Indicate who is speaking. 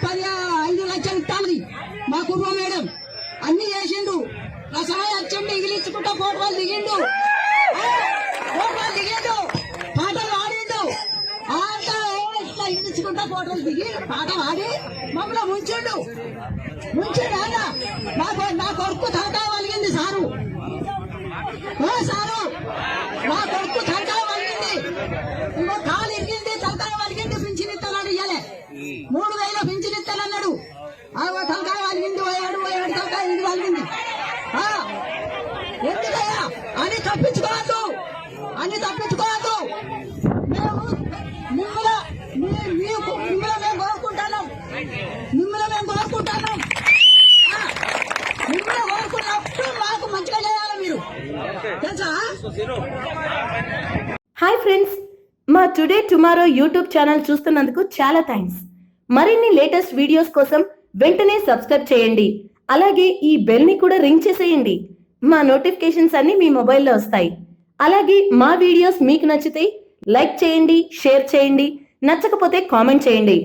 Speaker 1: 5 లక్షలు ఇస్తామని మా కుర్మ మేడం అన్ని చేసిండు. రసాయ అచ్చండి ఎగిలించుకుంటా ఫోటోలు దిగిండు, పాటలు ఆడిండు. అంతా ఇట్లా ఎగిలించుకుంటా ఫోటోలు దిగి పాట ఆడి మమ్మల్ని ముంచిండు. నా కొడుకు తలకాయ వలిగింది సారు, సారు నా కొడుకు తలకాయ వలిగింది, ఇంకో కాలు ఇరిగింది, తలకాయ వలిగింది. పింఛన్ ఇస్తానన్నాడు, ఇయ్యలే 3000 పింఛన్ ఇస్తానన్నాడు. తలకాయ వలిగింది, పోయాడు తలకాయ ఇంటి వలిగింది. ఎందుకయ్యా అని తప్పించుకోవద్దు, మేము మిమ్మల్ని మేము కోరుకుంటున్నాం, మిమ్మల్ని కోరుకున్నప్పుడు మాకు మంచిగా చేయాలి మీరు, తెలుసా?
Speaker 2: హాయ్ ఫ్రెండ్స్, మా టుడే టుమారో యూట్యూబ్ ఛానల్ చూస్తున్నందుకు చాలా థ్యాంక్స్. మరిన్ని లేటెస్ట్ వీడియోస్ కోసం వెంటనే సబ్స్క్రైబ్ చేయండి. అలాగే ఈ బెల్ ని కూడా రింగ్ చేసేయండి. మా నోటిఫికేషన్స్ అన్ని మీ మొబైల్లో వస్తాయి. అలాగే మా వీడియోస్ మీకు నచ్చితే లైక్ చేయండి, షేర్ చేయండి, నచ్చకపోతే కామెంట్ చేయండి.